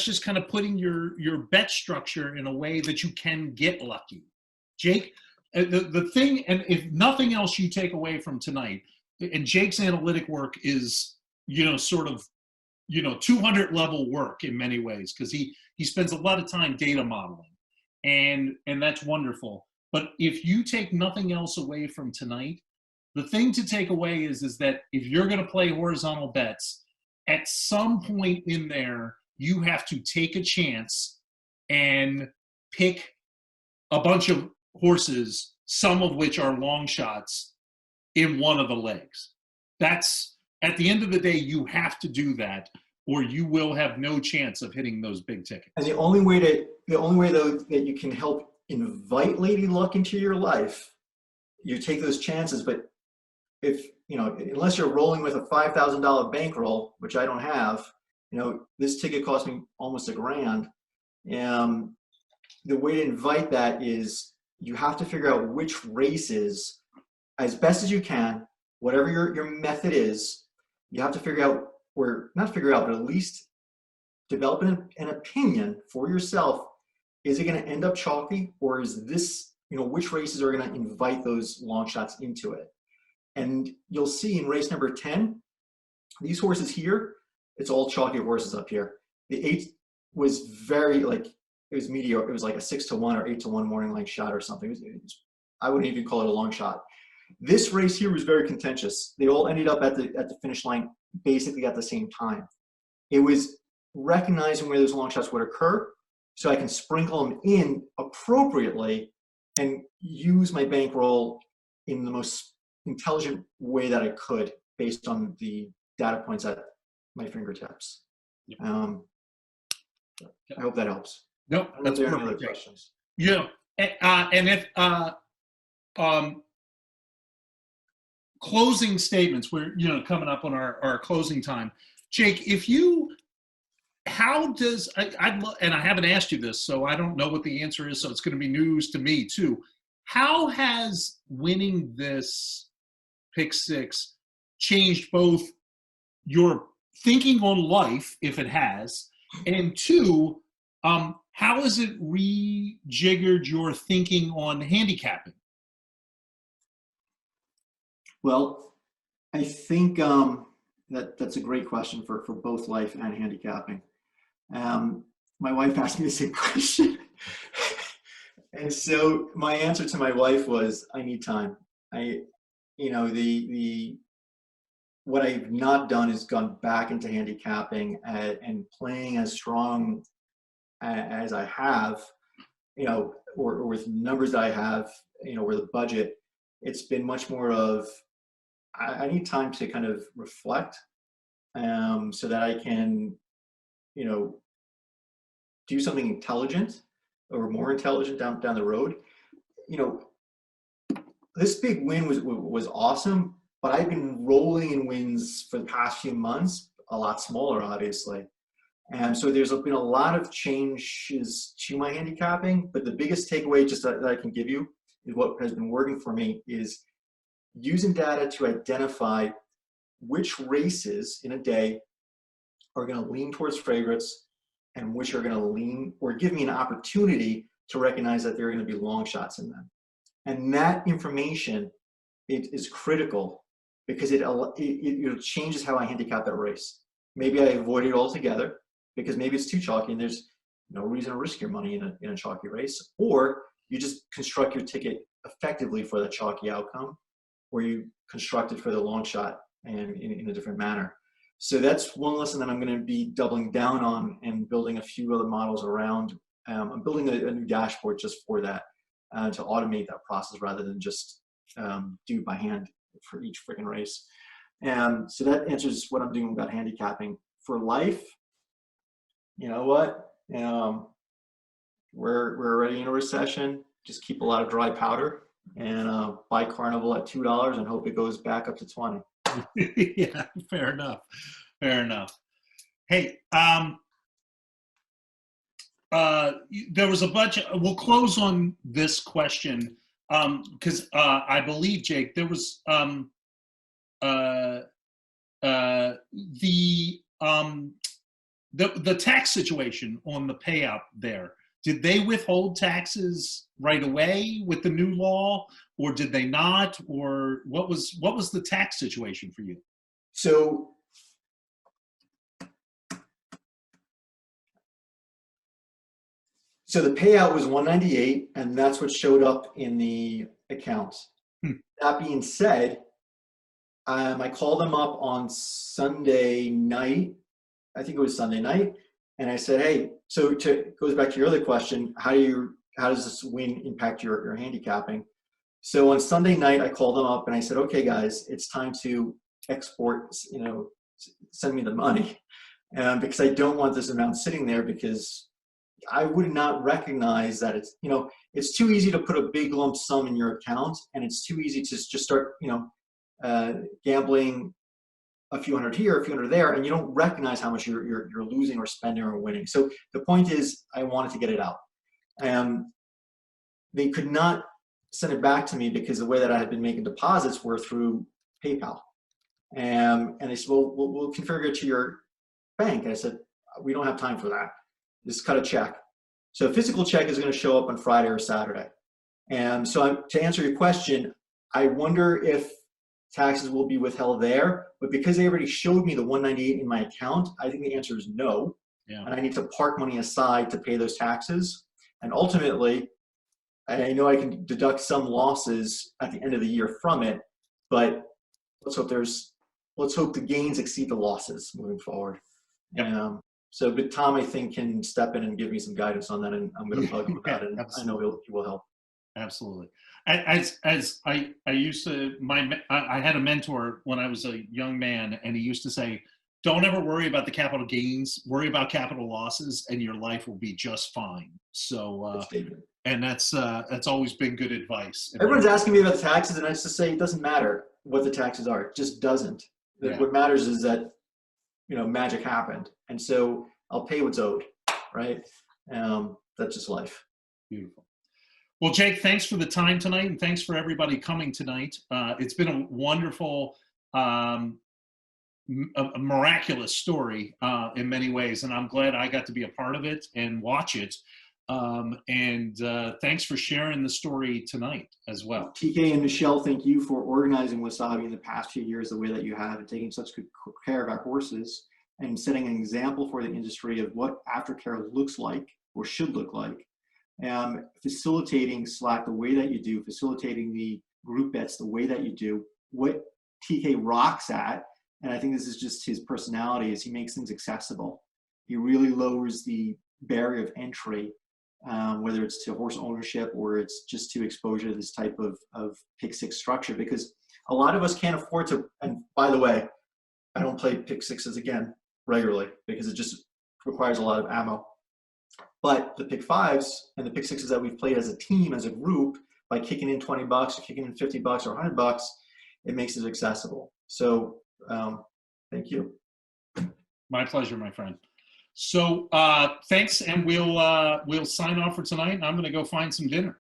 just kind of putting your bet structure in a way that you can get lucky. Jake, the thing, and if nothing else you take away from tonight, and Jake's analytic work is, sort of, 200 level work in many ways, because he spends a lot of time data modeling, and that's wonderful. But if you take nothing else away from tonight, the thing to take away is that if you're going to play horizontal bets, at some point in there, you have to take a chance and pick a bunch of horses, some of which are long shots, in one of the legs. That's, at the end of the day, you have to do that, or you will have no chance of hitting those big tickets. And the only way though that you can help invite lady luck into your life, you take those chances. But if unless you're rolling with a $5,000 bankroll, which I don't have, this ticket cost me almost $1,000. The way to invite that is you have to figure out which races, as best as you can, whatever your method is, you have to figure out, or not figure out, but at least develop an opinion for yourself. Is it going to end up chalky, or is this, which races are going to invite those long shots into it? And you'll see in race number 10, these horses here, it's all chalky horses up here. The 8 was very, it was mediocre. It was like a 6 to 1 or 8 to 1 morning line shot or something. I wouldn't even call it a long shot. This race here was very contentious. They all ended up at the finish line basically at the same time. It was recognizing where those long shots would occur, so I can sprinkle them in appropriately and use my bankroll in the most intelligent way that I could based on the data points at my fingertips. Yep. I hope that helps. No, that's there are any other perfect. questions. Yeah, and if closing statements, we're coming up on our closing time. Jake, how does and I haven't asked you this, so I don't know what the answer is, so it's going to be news to me too. How has winning this pick six changed both your thinking on life, if it has, and two, how has it rejiggered your thinking on handicapping? Well, I think that's a great question for both life and handicapping. My wife asked me the same question. And so my answer to my wife was, I need time. What I've not done is gone back into handicapping and playing as strong as I have, or with numbers that I have, or the budget. It's been much more of, I need time to kind of reflect, so that I can, do something intelligent or more intelligent down the road. This big win was awesome, but I've been rolling in wins for the past few months, a lot smaller, obviously. And so there's been a lot of changes to my handicapping, but the biggest takeaway just that I can give you is what has been working for me is using data to identify which races in a day are going to lean towards favorites and which are going to lean or give me an opportunity to recognize that there are going to be long shots in them. And that information, it is critical because it changes how I handicap that race. Maybe I avoid it altogether because maybe it's too chalky and there's no reason to risk your money in a chalky race, or you just construct your ticket effectively for the chalky outcome, or you construct it for the long shot and in a different manner. So that's one lesson that I'm going to be doubling down on and building a few other models around. I'm building a new dashboard just for that, to automate that process rather than just do it by hand for each freaking race. So that answers what I'm doing about handicapping. For life, you know what? We're already in a recession. Just keep a lot of dry powder and buy Carnival at $2 and hope it goes back up to 20. Yeah, fair enough. Fair enough. Hey, there was a bunch we'll close on this question because I believe, Jake, there was the tax situation on the payout there. Did they withhold taxes right away with the new law, or did they not? Or what was the tax situation for you? So the payout was 198, and that's what showed up in the accounts. That being said, I called them up on Sunday night. I think it was Sunday night. And I said, hey, so goes back to your other question, how does this win impact your handicapping? So on Sunday night, I called them up and I said, okay, guys, it's time to export, send me the money. Because I don't want this amount sitting there, because I would not recognize that it's too easy to put a big lump sum in your account, and it's too easy to just start, gambling a few hundred here, a few hundred there, and you don't recognize how much you're losing or spending or winning. So the point is, I wanted to get it out. They could not send it back to me because the way that I had been making deposits were through PayPal. And they said, well, we'll configure it to your bank. And I said, we don't have time for that. Just cut a check. So a physical check is going to show up on Friday or Saturday. And so to answer your question, I wonder if taxes will be withheld there, but because they already showed me the 198 in my account, I think the answer is no. Yeah. And I need to park money aside to pay those taxes. And ultimately, I know I can deduct some losses at the end of the year from it, but let's hope the gains exceed the losses moving forward. Yep. But Tom, I think, can step in and give me some guidance on that, and I'm going to bug him about it. And I know he will help. Absolutely. As I used to, I had a mentor when I was a young man, and he used to say, don't ever worry about the capital gains, worry about capital losses, and your life will be just fine. So, and that's always been good advice. Everyone's asking me about the taxes, and I just say it doesn't matter what the taxes are. It just doesn't. Yeah. What matters is that, magic happened. And so I'll pay what's owed, right? That's just life. Beautiful. Well, Jake, thanks for the time tonight, and thanks for everybody coming tonight. It's been a wonderful, a miraculous story in many ways, and I'm glad I got to be a part of it and watch it. Thanks for sharing the story tonight as well. TK and Michelle, thank you for organizing Wasabi in the past few years the way that you have, and taking such good care of our horses and setting an example for the industry of what aftercare looks like or should look like. Facilitating Slack the way that you do, facilitating the group bets the way that you do, what TK rocks at, and I think this is just his personality, is he makes things accessible. He really lowers the barrier of entry, whether it's to horse ownership or it's just to exposure to this type of pick six structure, because a lot of us can't afford to, and by the way, I don't play pick sixes again regularly because it just requires a lot of ammo. But the pick fives and the pick sixes that we've played as a team, as a group, by kicking in $20 or kicking in $50 or $100, it makes it accessible. So thank you. My pleasure, my friend. So thanks, and we'll sign off for tonight, and I'm going to go find some dinner.